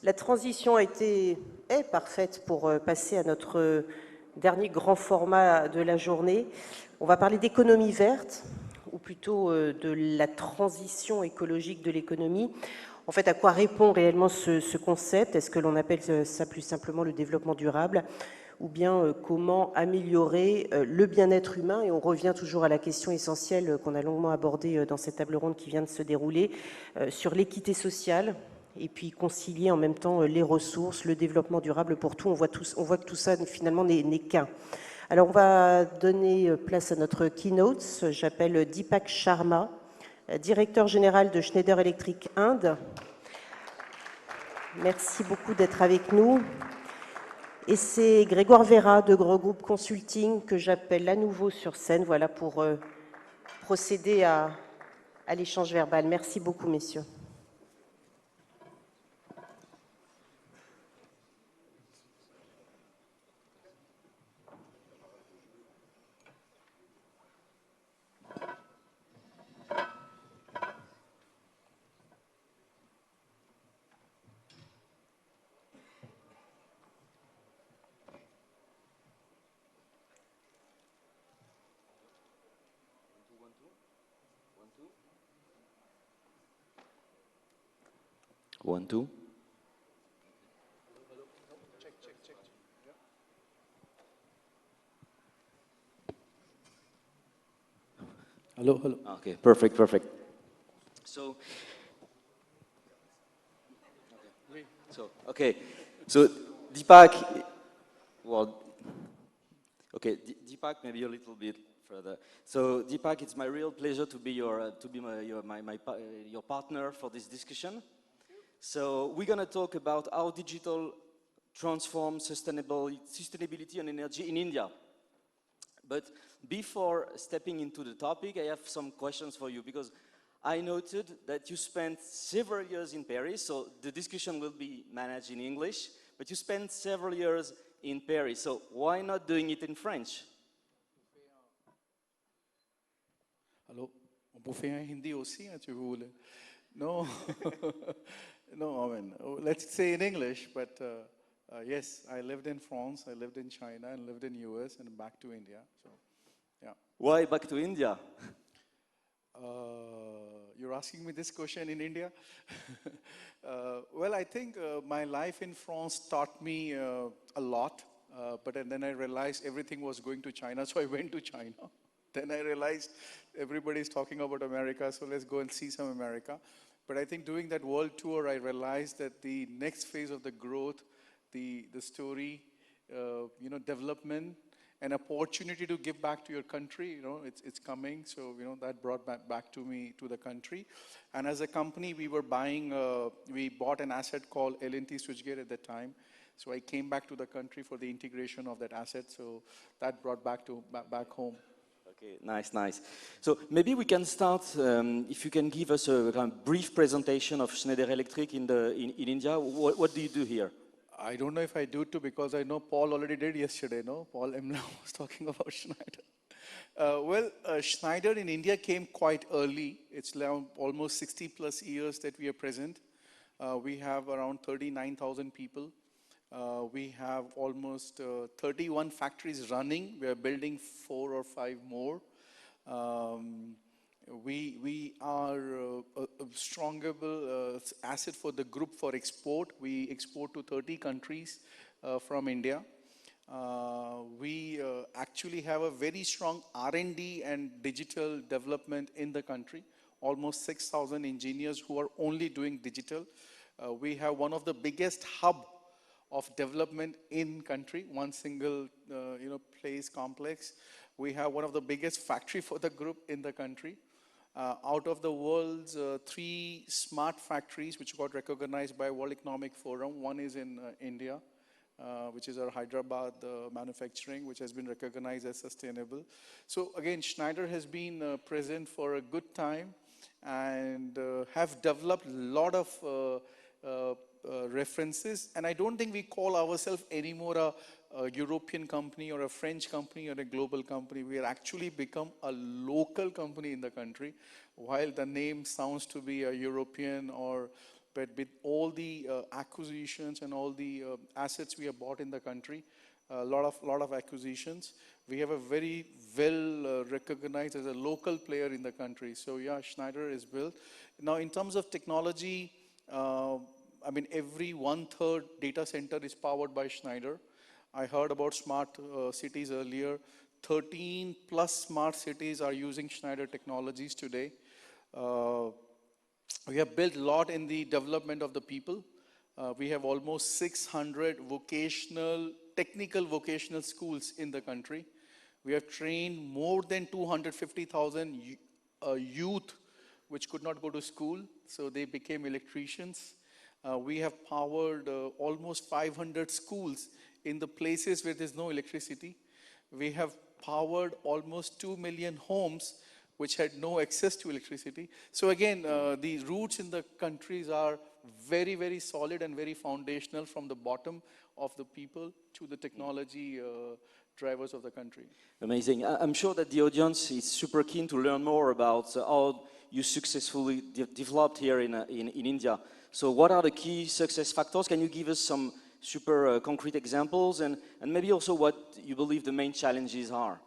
La transition est parfaite pour passer à notre dernier grand format de la journée. On va parler d'économie verte, ou plutôt de la transition écologique de l'économie. En fait, à quoi répond réellement ce concept? Est-ce que l'on appelle ça plus simplement le développement durable? Ou bien comment améliorer le bien-être humain? Et on revient toujours à la question essentielle qu'on a longuement abordée dans cette table ronde qui vient de se dérouler, sur l'équité sociale, et puis concilier en même temps les ressources, le développement durable pour tout. On voit que tout ça finalement n'est qu'un. Alors on va donner place à notre keynote. J'appelle Deepak Sharma, directeur général de Schneider Electric Inde. Merci beaucoup d'être avec nous. Et c'est Grégoire Vera de Gros Groupe Consulting que j'appelle à nouveau sur scène, voilà, pour procéder à l'échange verbal. Merci beaucoup, messieurs. One, two. Check. Yeah. Hello. Okay, perfect. So, Deepak, Deepak, maybe a little bit further. So, Deepak, it's my real pleasure to be your partner for this discussion. So we're going to talk about how digital transforms sustainability and energy in India. But before stepping into the topic, I have some questions for you, because I noted that you spent several years in Paris, so the discussion will be managed in English, but you spent several years in Paris, so why not doing it in French? Hello. On peut faire en hindi aussi, hein, tu veux? No. No, I mean, let's say in English, but yes, I lived in France, I lived in China, and lived in US, and back to India. So, yeah. Why back to India? You're asking me this question in India? Well, I think my life in France taught me a lot, but then I realized everything was going to China, so I went to China. Then I realized everybody's talking about America, so let's go and see some America. But I think doing that world tour, I realized that the next phase of the growth, the story, development, an opportunity to give back to your country, it's coming. So, that brought back to me to the country. And as a company, we bought an asset called L&T Switchgear at that time. So I came back to the country for the integration of that asset. So that brought back home. Okay, nice. So maybe we can start, if you can give us a brief presentation of Schneider Electric in India. What do you do here? I don't know if I do too, because I know Paul already did yesterday, no? Paul Emla was talking about Schneider. Schneider in India came quite early. It's now almost 60 plus years that we are present. We have around 39,000 people. We have almost 31 factories running. We are building 4 or 5 more. We are a strongable asset for the group for export. We export to 30 countries from India. We actually have a very strong R&D and digital development in the country. Almost 6,000 engineers who are only doing digital. We have one of the biggest hub of development in country, one single place complex. We have one of the biggest factory for the group in the country. Out of the world's 3 smart factories which got recognized by World Economic Forum, one is in India, which is our Hyderabad manufacturing, which has been recognized as sustainable. So again, Schneider has been present for a good time and have developed a lot of references, and I don't think we call ourselves anymore a European company or a French company or a global company. We are actually become a local company in the country. While the name sounds to be a European or but with all the acquisitions and all the assets we have bought in the country, a lot of acquisitions, we have a very well recognized as a local player in the country. So yeah, Schneider is built. Now in terms of technology, I mean every 1/3 data center is powered by Schneider. I heard about smart cities earlier. 13 plus smart cities are using Schneider technologies today. Uh, we have built a lot in the development of the people. We have almost 600 technical vocational schools in the country. We have trained more than 250,000 youth which could not go to school, so they became electricians. We have powered almost 500 schools in the places where there's no electricity. We have powered almost 2 million homes which had no access to electricity. So again, the roots in the countries are very, very solid and very foundational from the bottom of the people to the technology drivers of the country. Amazing. I'm sure that the audience is super keen to learn more about how you successfully developed here in India. So what are the key success factors? Can you give us some super concrete examples and maybe also what you believe the main challenges are?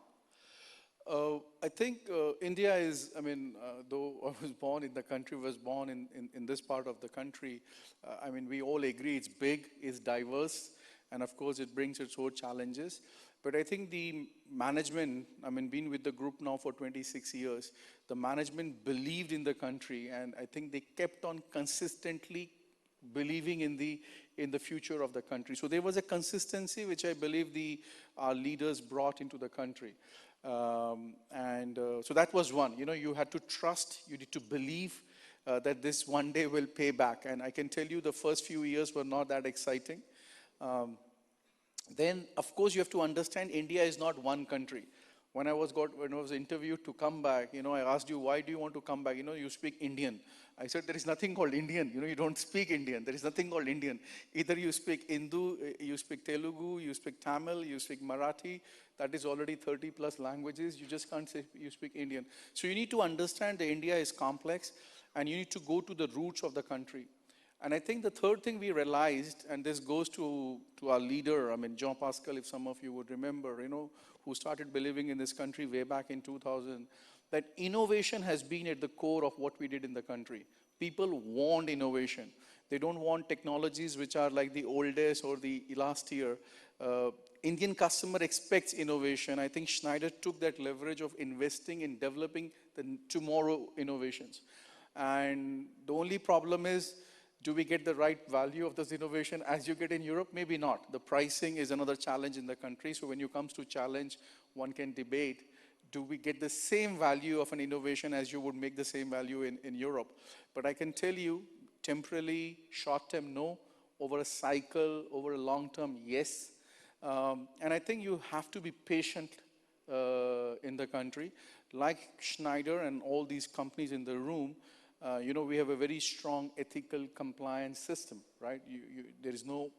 I think India is, I mean, though I was born in the country, was born in this part of the country, I mean, we all agree it's big, it's diverse, and of course it brings its own challenges. But I think the management, I mean, been with the group now for 26 years, the management believed in the country, and I think they kept on consistently believing in the future of the country. So there was a consistency which I believe our leaders brought into the country. So that was one. You know, you had to trust, you need to believe that this one day will pay back. And I can tell you the first few years were not that exciting. Then, of course, you have to understand India is not one country. When I was interviewed to come back, you know, I asked you, why do you want to come back? You know, you speak Indian. I said, there is nothing called Indian. You know, you don't speak Indian. There is nothing called Indian. Either you speak Hindu, you speak Telugu, you speak Tamil, you speak Marathi. That is already 30 plus languages. You just can't say you speak Indian. So you need to understand that India is complex and you need to go to the roots of the country. And I think the third thing we realized, and this goes to our leader, I mean, Jean Pascal, if some of you would remember, you know, who started believing in this country way back in 2000, that innovation has been at the core of what we did in the country. People want innovation. They don't want technologies which are like the oldest or the last year. Indian customer expects innovation. I think Schneider took that leverage of investing in developing the tomorrow innovations. And the only problem is, do we get the right value of this innovation as you get in Europe? Maybe not. The pricing is another challenge in the country. So when you comes to challenge, one can debate, do we get the same value of an innovation as you would make the same value in Europe? But I can tell you, temporarily, short term, no. Over a cycle, over a long term, yes. And I think you have to be patient in the country. Like Schneider and all these companies in the room, you know, we have a very strong ethical compliance system, right? There is no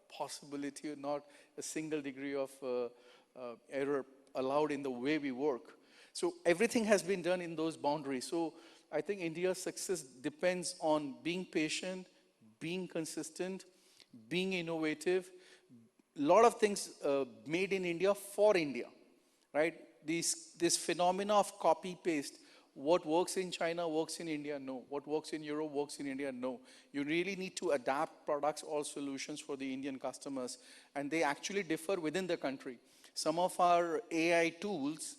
possibility or not a single degree of error allowed in the way we work. So everything has been done in those boundaries. So I think India's success depends on being patient, being consistent, being innovative. A lot of things made in India for India, right? This phenomena of copy-paste. What works in China works in India? No. What works in Europe works in India? No. You really need to adapt products or solutions for the Indian customers, and they actually differ within the country. Some of our AI tools,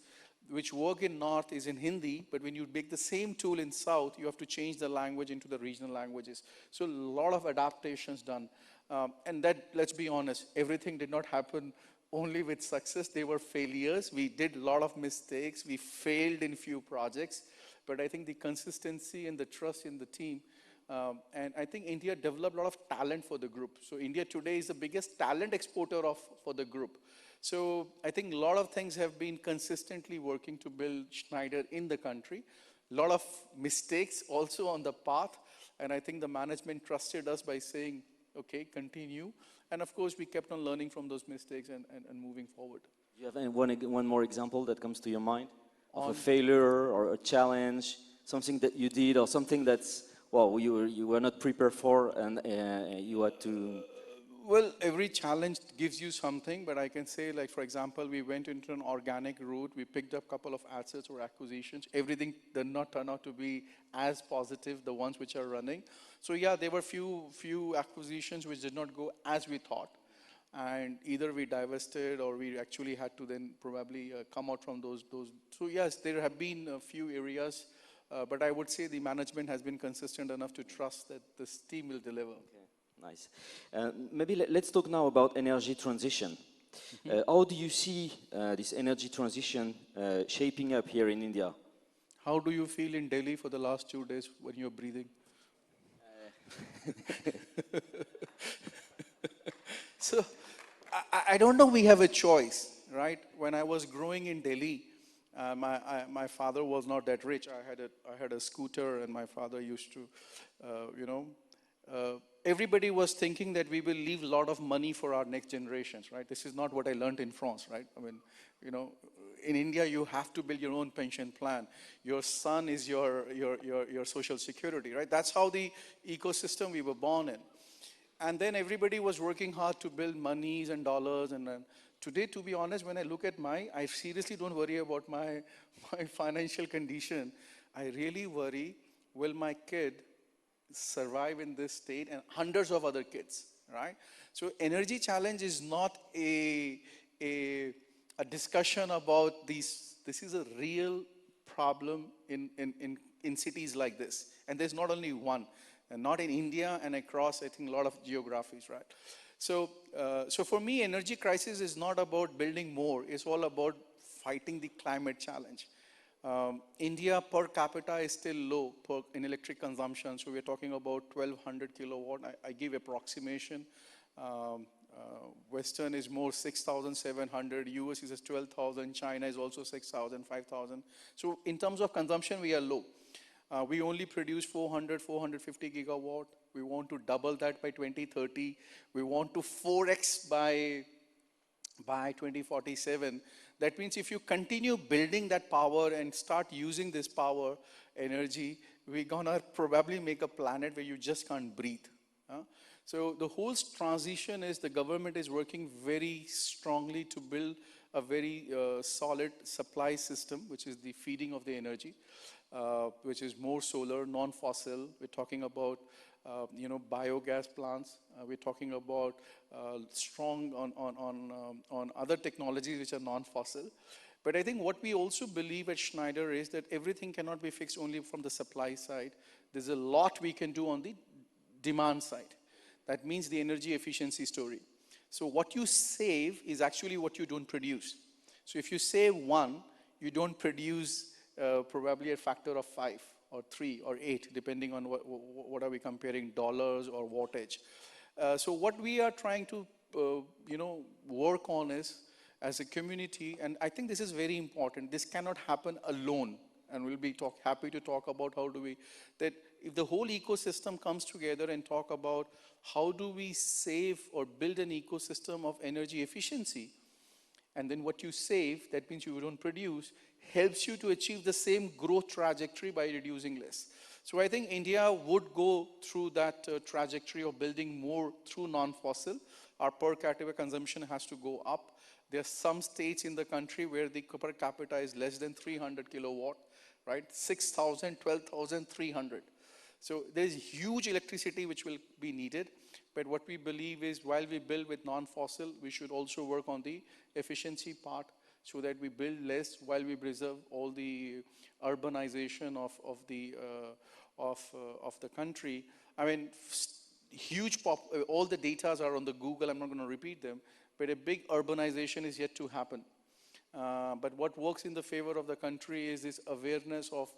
which work in North, is in Hindi, but when you make the same tool in South, you have to change the language into the regional languages. So a lot of adaptations done. And that, let's be honest, everything did not happen only with success. They were failures. We did a lot of mistakes. We failed in few projects. But I think the consistency and the trust in the team, and I think India developed a lot of talent for the group. So India today is the biggest talent exporter for the group. So I think a lot of things have been consistently working to build Schneider in the country. A lot of mistakes also on the path. And I think the management trusted us by saying, okay, continue. And of course, we kept on learning from those mistakes and moving forward. Do you have one more example that comes to your mind of a failure or a challenge, something that you did or something that's well, you were not prepared for, and you had to. Well, every challenge gives you something, but I can say, like, for example, we went into an organic route, we picked up a couple of assets or acquisitions. Everything did not turn out to be as positive, the ones which are running. So yeah, there were few acquisitions which did not go as we thought. And either we divested or we actually had to then probably come out from those. So yes, there have been a few areas, but I would say the management has been consistent enough to trust that this team will deliver. Nice. Maybe let's talk now about energy transition. How do you see this energy transition shaping up here in India? How do you feel in Delhi for the last 2 days when you're breathing? So I don't know, we have a choice, right? When I was growing in Delhi, my father was not that rich. I had a scooter, and my father used to, everybody was thinking that we will leave a lot of money for our next generations, right? This is not what I learned in France, right? I mean, in India, you have to build your own pension plan. Your son is your social security, right? That's how the ecosystem we were born in. And then everybody was working hard to build monies and dollars. And today, to be honest, when I look at I seriously don't worry about my financial condition. I really worry, will my kid survive in this state and hundreds of other kids, right? So energy challenge is not a discussion about these. This is a real problem in cities like this. And there's not only one. And not in India and across, I think, a lot of geographies, right? So for me, energy crisis is not about building more. It's all about fighting the climate challenge. India per capita is still low in electric consumption. So we're talking about 1,200 kilowatt. I give approximation. Western is more 6,700. US is 12,000. China is also 6,000, 5,000. So in terms of consumption, we are low. We only produce 450 gigawatt. We want to double that by 2030. We want to 4x by 2047. That means if you continue building that power and start using this power energy, we're gonna probably make a planet where you just can't breathe. So the whole transition is the government is working very strongly to build a very solid supply system, which is the feeding of the energy. Which is more solar, non-fossil. We're talking about, biogas plants. We're talking about strong on other technologies which are non-fossil. But I think what we also believe at Schneider is that everything cannot be fixed only from the supply side. There's a lot we can do on the demand side. That means the energy efficiency story. So what you save is actually what you don't produce. So if you save 1, you don't produce probably a factor of 5 or 3 or 8, depending on what are we comparing, dollars or wattage. So what we are trying to, work on is, as a community, and I think this is very important, this cannot happen alone. And we'll be happy to talk about that if the whole ecosystem comes together and talk about how do we save or build an ecosystem of energy efficiency, and then what you save, that means you don't produce, helps you to achieve the same growth trajectory by reducing less. So I think India would go through that trajectory of building more through non-fossil. Our per capita consumption has to go up. There are some states in the country where the per capita is less than 300 kilowatt, right? 6,000, 12,300. So there's huge electricity which will be needed. But what we believe is while we build with non-fossil, we should also work on the efficiency part so that we build less while we preserve all the urbanization of the country. I mean, all the data are on the Google, I'm not going to repeat them, but a big urbanization is yet to happen. But what works in the favor of the country is this awareness of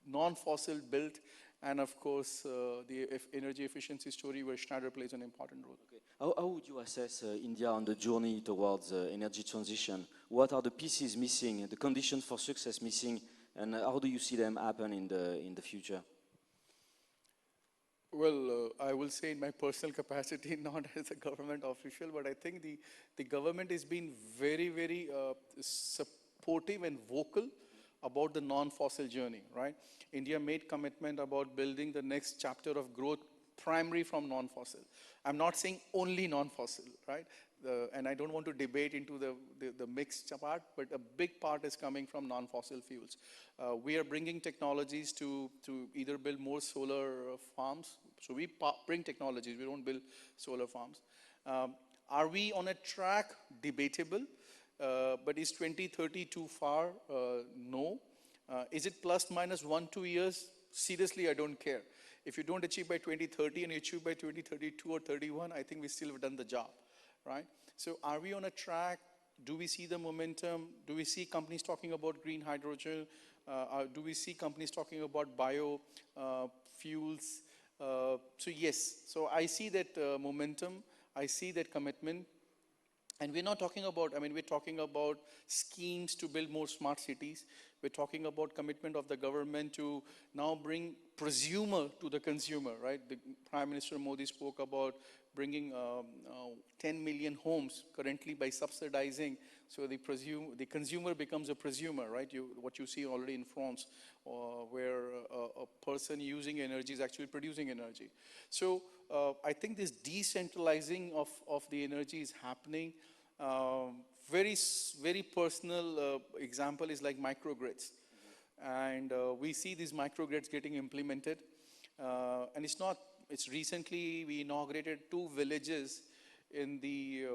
non-fossil built, and of course, the energy efficiency story where Schneider plays an important role. Okay. How would you assess India on the journey towards energy transition? What are the pieces missing, the conditions for success missing, and how do you see them happen in the future? Well, I will say in my personal capacity, not as a government official, but I think the government has been very, very supportive and vocal about the non-fossil journey, right? India made commitment about building the next chapter of growth primary from non-fossil. I'm not saying only non-fossil, right? And I don't want to debate into the mixed part, but a big part is coming from non-fossil fuels. We are bringing technologies to either build more solar farms. So we bring technologies, we don't build solar farms. Are we on a track? Debatable. But is 2030 too far? No. Is it plus minus 1-2 years? Seriously, I don't care. If you don't achieve by 2030 and you achieve by 2032 or 31, I think we still have done the job, right? So are we on a track? Do we see the momentum? Do we see companies talking about green hydrogen? Do we see companies talking about bio fuels? So yes, so I see that momentum, I see that commitment. And we're not talking about, I mean, we're talking about schemes to build more smart cities. We're talking about commitment of the government to now bring prosumer to the consumer, right? The Prime Minister Modi spoke about bringing 10 million homes currently by subsidizing. So the consumer becomes a prosumer, right? What you see already in France, where a person using energy is actually producing energy. So I think this decentralizing of the energy is happening. Very personal example is like microgrids. And we see these microgrids getting implemented. And it's recently we inaugurated 2 villages in the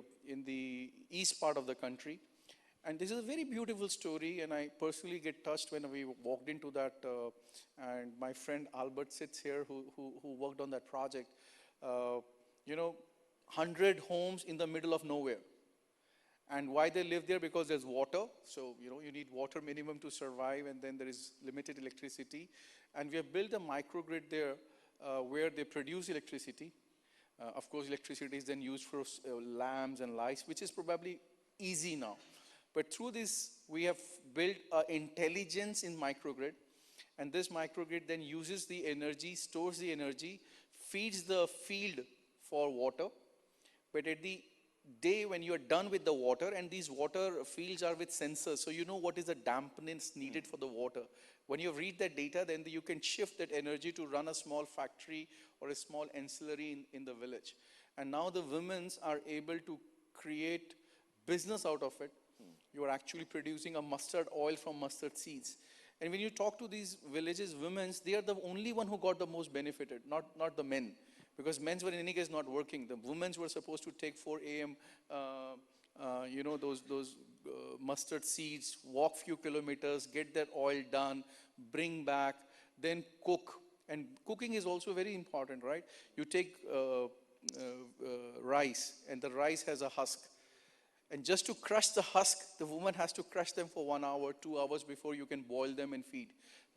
east part of the country. And this is a very beautiful story, and I personally get touched when we walked into that, and my friend Albert sits here who worked on that project. 100 homes in the middle of nowhere. And why they live there? Because there's water. So, you need water minimum to survive, and then there is limited electricity. And we have built a microgrid there where they produce electricity. Of course, electricity is then used for lamps and lights, which is probably easy now. But through this, we have built intelligence in microgrid. And this microgrid then uses the energy, stores the energy, feeds the field for water. But at the day when you are done with the water, and these water fields are with sensors, so you know what is the dampness needed for the water. When you read that data, then you can shift that energy to run a small factory or a small ancillary in the village. And now the women are able to create business out of it. You are actually producing a mustard oil from mustard seeds. And when you talk to these villages, women, they are the only one who got the most benefited, not the men. Because men were in any case not working. The women were supposed to take 4 a.m., those mustard seeds, walk few kilometers, get that oil done, bring back, then cook. And cooking is also very important, right? You take rice, and the rice has a husk. And just to crush the husk, the woman has to crush them for 1 hour, 2 hours before you can boil them and feed.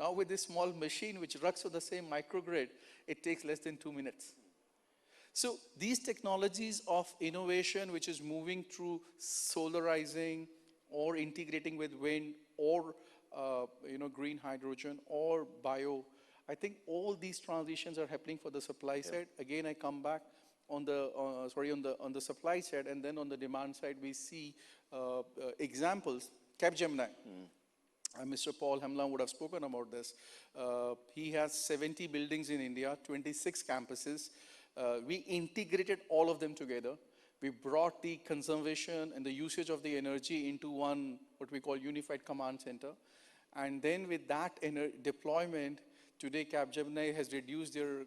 Now with this small machine which runs on the same microgrid, it takes less than 2 minutes. So these technologies of innovation, which is moving through solarizing or integrating with wind or green hydrogen or bio, I think all these transitions are happening for the supply side. Again, I come back on the supply side, and then on the demand side, we see examples. Capgemini. Mr. Paul Hamlan would have spoken about this. He has 70 buildings in India, 26 campuses. We integrated all of them together. We brought the conservation and the usage of the energy into one, what we call unified command center. And then with that deployment, today Capgemini has reduced their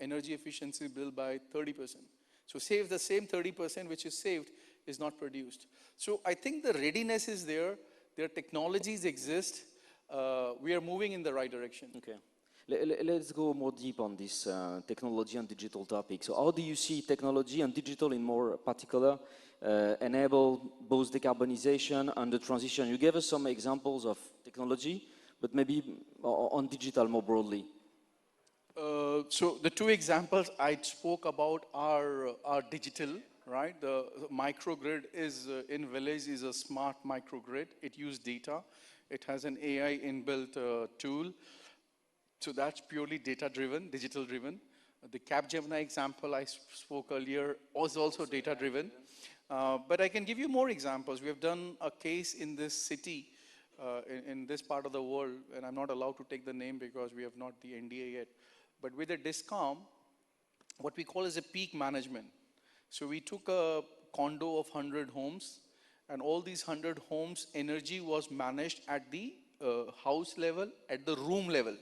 energy efficiency bill by 30%. So save the same 30% which is saved is not produced. So I think the readiness is there. Their technologies exist. We are moving in the right direction. Okay. Let's go more deep on this technology and digital topic. So how do you see technology and digital in more particular enable both decarbonization and the transition? You gave us some examples of technology, but maybe on digital more broadly. So the 2 examples I spoke about are digital, right? The microgrid is in village is a smart microgrid. It uses data. It has an AI inbuilt tool. So that's purely data-driven, digital-driven. The Capgemini example I spoke earlier was also data-driven. But I can give you more examples. We have done a case in this city in this part of the world, and I'm not allowed to take the name because we have not the NDA yet, but with the DISCOM, what we call is a peak management. So we took a condo of 100 homes, and all these 100 homes, energy was managed at the house level, at the room level.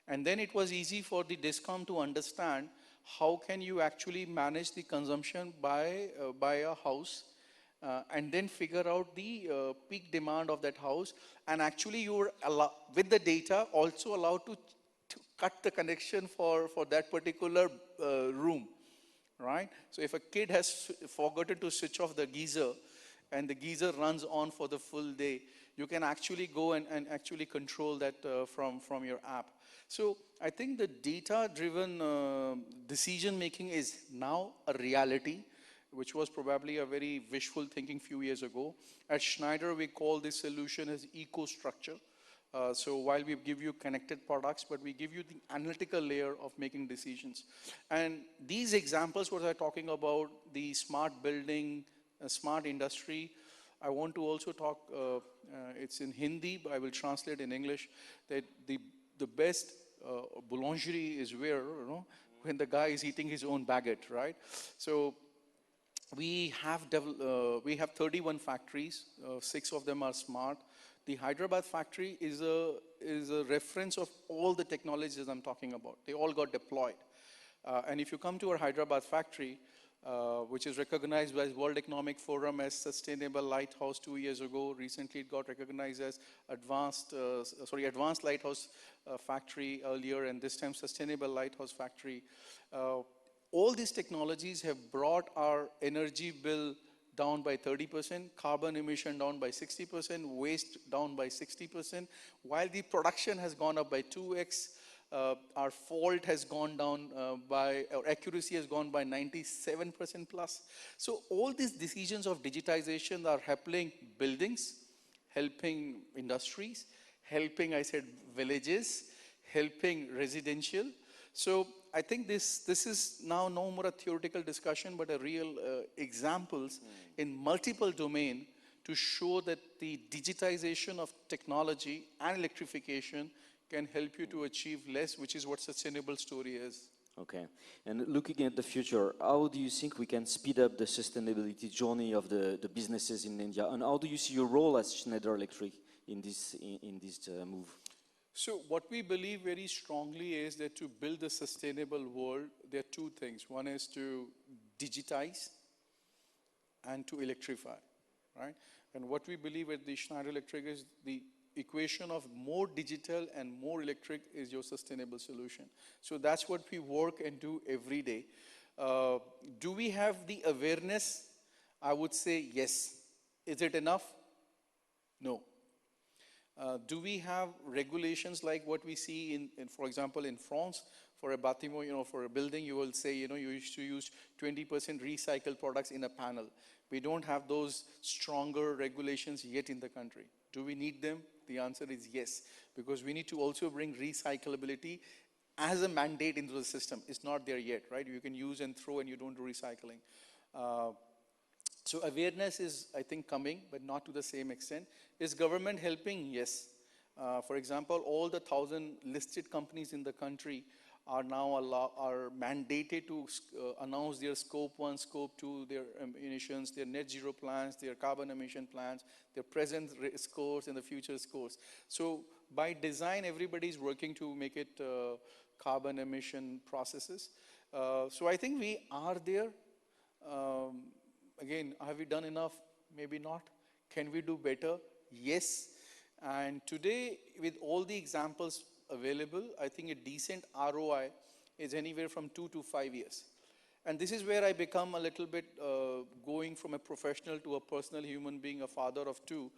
And then it was easy for the DISCOM to understand how can you actually manage the consumption by a house, and then figure out the peak demand of that house. And actually you were with the data also allowed to cut the connection for that particular room, right? So if a kid has forgotten to switch off the geyser and the geyser runs on for the full day, you can actually go and actually control that from your app. So I think the data-driven decision making is now a reality, which was probably a very wishful thinking few years ago. At Schneider, we call this solution as EcoStruxure. So while we give you connected products, but we give you the analytical layer of making decisions. And these examples, what I'm talking about, the smart building, smart industry, I want to also talk, it's in Hindi, but I will translate in English, that the best boulangerie is where, you know, when the guy is eating his own baguette, right? So we have 31 factories, 6 of them are smart. The Hyderabad factory is a reference of all the technologies I'm talking about. They all got deployed. And if you come to our Hyderabad factory, which is recognized by World Economic Forum as Sustainable Lighthouse 2 years ago. Recently it got recognized as Advanced Lighthouse Factory earlier, and this time Sustainable Lighthouse Factory. All these technologies have brought our energy bill down by 30%, carbon emission down by 60%, waste down by 60%, while the production has gone up by 2x. Our fault has gone down our accuracy has gone by 97% plus. So all these decisions of digitization are helping buildings, helping industries, helping, I said, villages, helping residential. So I think this is now no more a theoretical discussion, but a real examples in multiple domain to show that the digitization of technology and electrification can help you to achieve less, which is what sustainable story is. Okay, and looking at the future, how do you think we can speed up the sustainability journey of the businesses in India? And how do you see your role as Schneider Electric in this move? So what we believe very strongly is that to build a sustainable world, there are two things. One is to digitize and to electrify, right? And what we believe at the Schneider Electric is the equation of more digital and more electric is your sustainable solution. So that's what we work and do every day. Do we have the awareness? I would say yes. Is it enough? No. Do we have regulations like what we see in for example, in France, for a bâtiment, you know, for a building, you will say, you know, you used to use 20% recycled products in a panel. We don't have those stronger regulations yet in the country. Do we need them? The answer is yes, because we need to also bring recyclability as a mandate into the system. It's not there yet, right? You can use and throw and you don't do recycling. So awareness is, I think, coming, but not to the same extent. Is government helping? Yes. For example, all the 1,000 listed companies in the country are now are mandated to announce their scope 1, scope 2, their emissions, their net zero plans, their carbon emission plans, their present scores and the future scores. So by design, everybody is working to make it carbon emission processes. So I think we are there. Again, have we done enough? Maybe not. Can we do better? Yes. And today, with all the examples available, I think a decent ROI is anywhere from 2 to 5 years. And this is where I become a little bit going from a professional to a personal human being, a father of 2.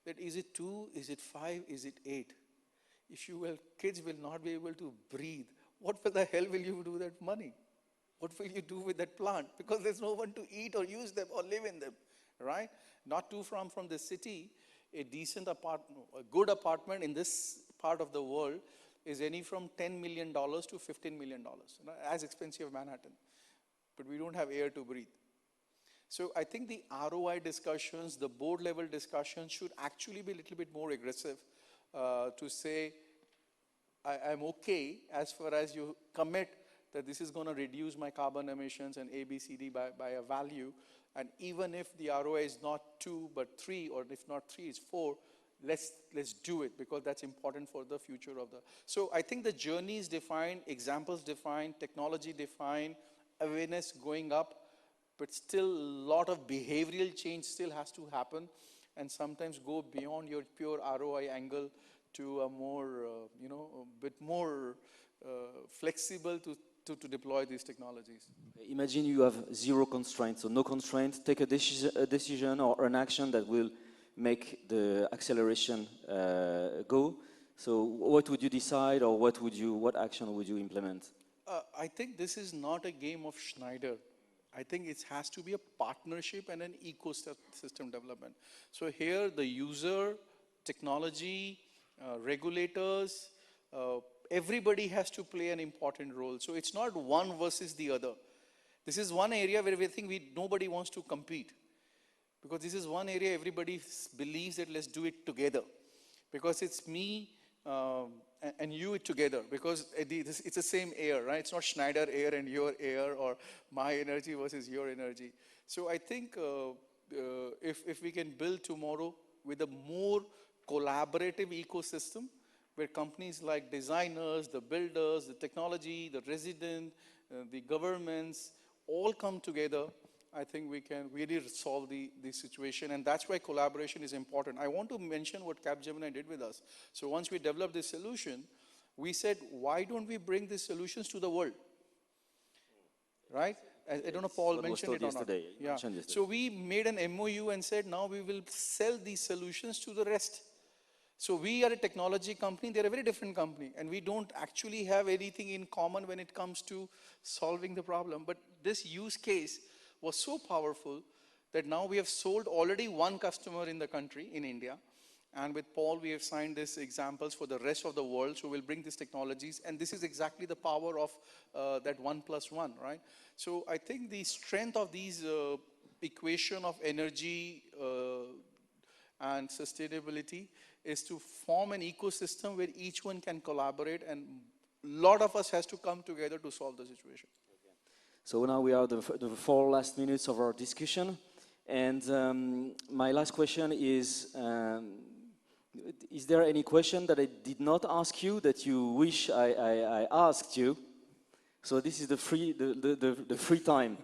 That is it 2, is it 5, is it 8? If you will, kids will not be able to breathe, what the hell will you do with that money? What will you do with that plant? Because there's no one to eat or use them or live in them, right? Not too far from the city, a decent apartment, a good apartment in this part of the world is any from $10 million to $15 million, as expensive as Manhattan. But we don't have air to breathe. So I think the ROI discussions, the board level discussions should actually be a little bit more aggressive to say, I'm okay as far as you commit that this is going to reduce my carbon emissions and A, B, C, D by a value. And even if the ROI is not 2 but 3, or if not 3 is 4, let's do it, because that's important for the future of the. So I think the journey is defined, examples defined, technology defined, awareness going up, but still a lot of behavioral change still has to happen, and sometimes go beyond your pure ROI angle to a more, a bit more flexible to deploy these technologies. Imagine you have zero constraints, so no constraint, take a decision or an action that will make the acceleration go. So what would you decide, or what action would you implement? I think this is not a game of Schneider. I think it has to be a partnership and an ecosystem development. So here the user, technology, regulators, everybody has to play an important role. So it's not one versus the other. This is one area where we think nobody wants to compete. Because this is one area everybody believes that let's do it together. Because it's me and you together. Because it's the same air, right? It's not Schneider air and your air, or my energy versus your energy. So I think if we can build tomorrow with a more collaborative ecosystem, where companies like designers, the builders, the technology, the resident, the governments, all come together, I think we can really solve the situation. And that's why collaboration is important. I want to mention what Capgemini did with us. So once we developed this solution, we said, why don't we bring these solutions to the world? Right? I don't know if Paul mentioned it or not. Yeah. So we made an MOU and said, now we will sell these solutions to the rest. So we are a technology company, they're a very different company, and we don't actually have anything in common when it comes to solving the problem. But this use case was so powerful that now we have sold already one customer in the country, in India. And with Paul, we have signed these examples for the rest of the world. So we'll bring these technologies. And this is exactly the power of that 1+1, right? So I think the strength of these equation of energy and sustainability is to form an ecosystem where each one can collaborate, and a lot of us has to come together to solve the situation. Okay. So now we are the 4 last minutes of our discussion. And my last question is there any question that I did not ask you that you wish I asked you? So this is the free time.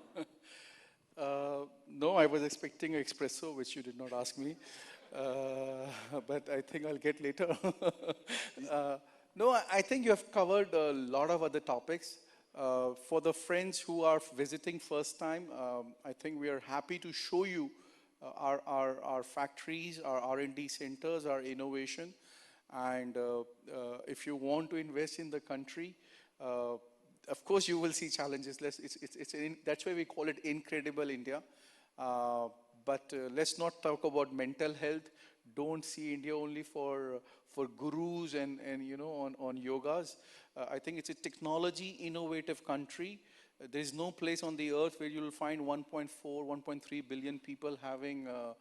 No, I was expecting espresso, which you did not ask me. But I think I'll get later. No, I think you have covered a lot of other topics. For the friends who are visiting first time, I think we are happy to show you our factories, our R&D centers, our innovation. And if you want to invest in the country, of course you will see challenges. That's why we call it Incredible India. But let's not talk about mental health. Don't see India only for gurus and on yogas. I think it's a technology innovative country. There is no place on the earth where you will find 1.4, 1.3 billion people having a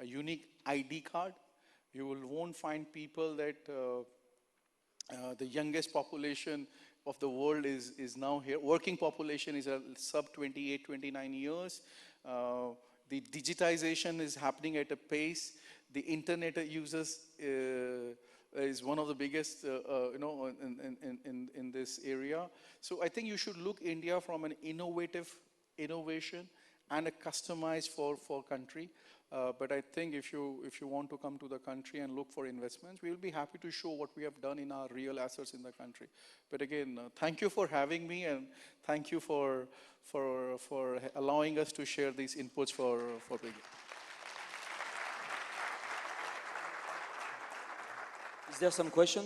unique ID card. You won't find people that the youngest population of the world is now here. Working population is a sub 28, 29 years. The digitization is happening at a pace. The internet users is one of the biggest, in this area. So I think you should look India from an innovation and a customized for country. But I think if you want to come to the country and look for investments, we will be happy to show what we have done in our real assets in the country. But again, thank you for having me, and thank you for allowing us to share these inputs for people. Is there some question?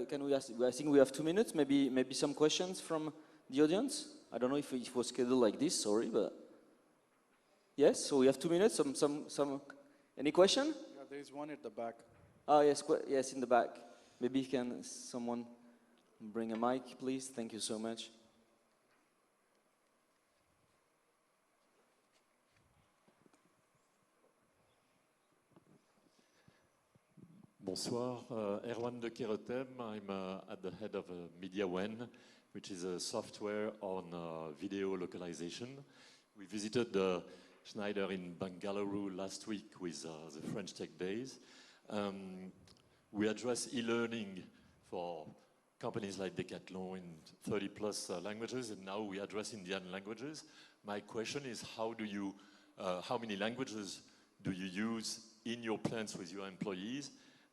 Can we ask? I think we have 2 minutes. Maybe some questions from the audience. I don't know if it was scheduled like this. Sorry, but yes. So we have 2 minutes. Any question? Yeah, there is one at the back. Oh yes, yes, in the back. Maybe can someone bring a mic, please? Thank you so much. bonsoir. Erwan de Kerotem. I'm at the head of MediaWen, which is a software on video localization. We visited Schneider in Bangalore last week with the French Tech Days. We address e-learning for companies like Decathlon in 30 plus languages, and now we address Indian languages. My question is, how many languages do you use in your plants with your employees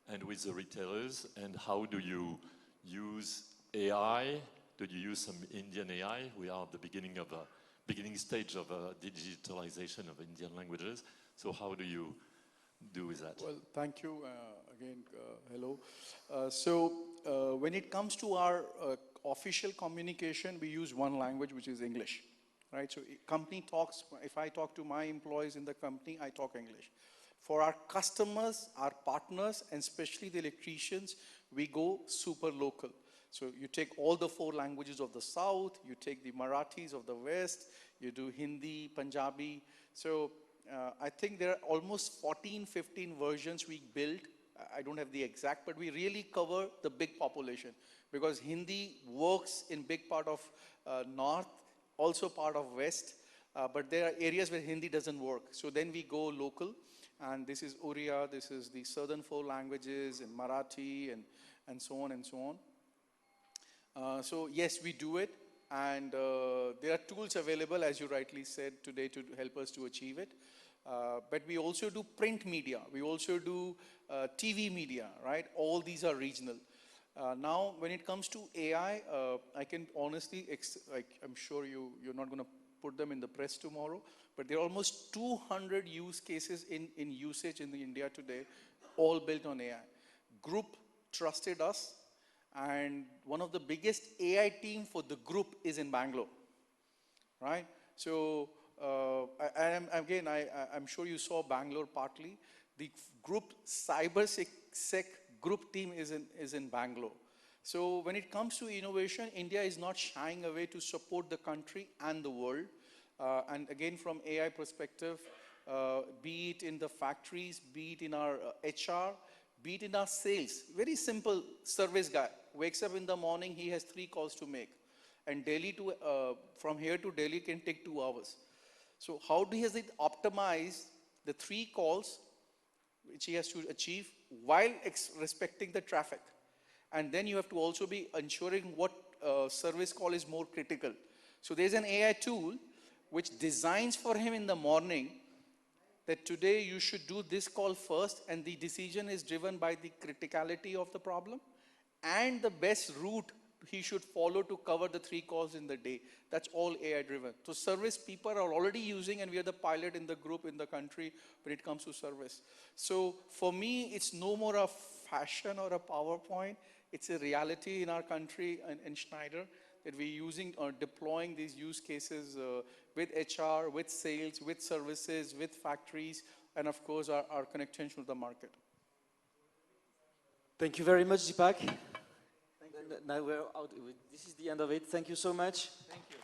and with the retailers, and how do you use AI? Do you use some Indian AI? We are at the beginning stage of digitalization of Indian languages. So how do you do with that? Well, thank you again. Hello. When it comes to our official communication, we use one language, which is English, right? So company talks. If I talk to my employees in the company, I talk English. For our customers, our partners, and especially the electricians, we go super local. So you take all the 4 languages of the South, you take the Marathis of the West, you do Hindi, Punjabi. So I think there are almost 14, 15 versions we built. I don't have the exact, but we really cover the big population because Hindi works in big part of North, also part of West, but there are areas where Hindi doesn't work. So then we go local. And this is Oriya, this is the southern 4 languages, and Marathi, and so on and so on. So yes, we do it, and there are tools available, as you rightly said today, to help us to achieve it. But we also do print media, we also do TV media, right? All these are regional. Now, when it comes to AI, I can honestly, I'm sure you're not going to put them in the press tomorrow, but there are almost 200 use cases in usage in India today, all built on AI. Group trusted us, and one of the biggest AI team for the group is in Bangalore, right? So I'm sure you saw Bangalore partly. The group cybersec group team is in Bangalore. So when it comes to innovation, India is not shying away to support the country and the world. And again, from AI perspective, be it in the factories, be it in our HR, be it in our sales. Very simple service guy. Wakes up in the morning, he has 3 calls to make. And from here to Delhi can take 2 hours. So how does it optimize the 3 calls which he has to achieve while respecting the traffic? And then you have to also be ensuring what service call is more critical. So there's an AI tool which designs for him in the morning that today you should do this call first, and the decision is driven by the criticality of the problem and the best route he should follow to cover the 3 calls in the day. That's all AI driven. So service people are already using, and we are the pilot in the group in the country when it comes to service. So for me, it's no more a fashion or a PowerPoint. It's a reality in our country and in Schneider that we're using or deploying these use cases with HR, with sales, with services, with factories, and of course our connection to the market. Thank you very much, Deepak. Now we're out. This is the end of it. Thank you so much. Thank you.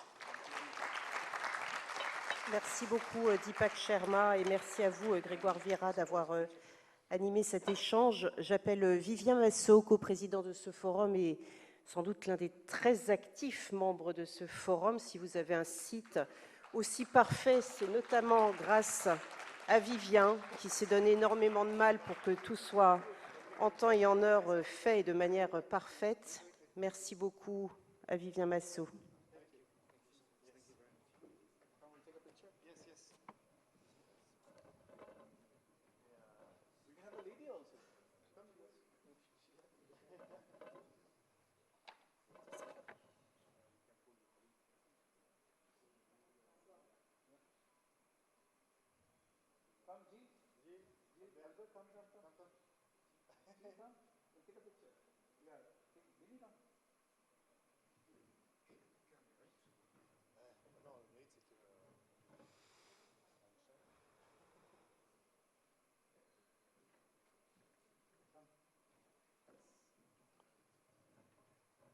Merci beaucoup Deepak Sharma et merci à vous Grégoire Vira d'avoir animé cet échange. J'appelle Vivien Massot, coprésident de ce forum et sans doute l'un des très actifs membres de ce forum. Si vous avez un site aussi parfait, c'est notamment grâce à Vivien qui s'est donné énormément de mal pour que tout soit en temps et en heure fait et de manière parfaite. Merci beaucoup à Vivien Massot.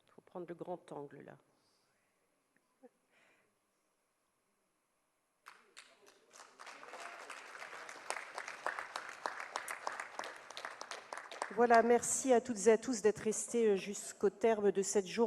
Il faut prendre le grand angle là. Voilà, merci à toutes et à tous d'être restés jusqu'au terme de cette journée.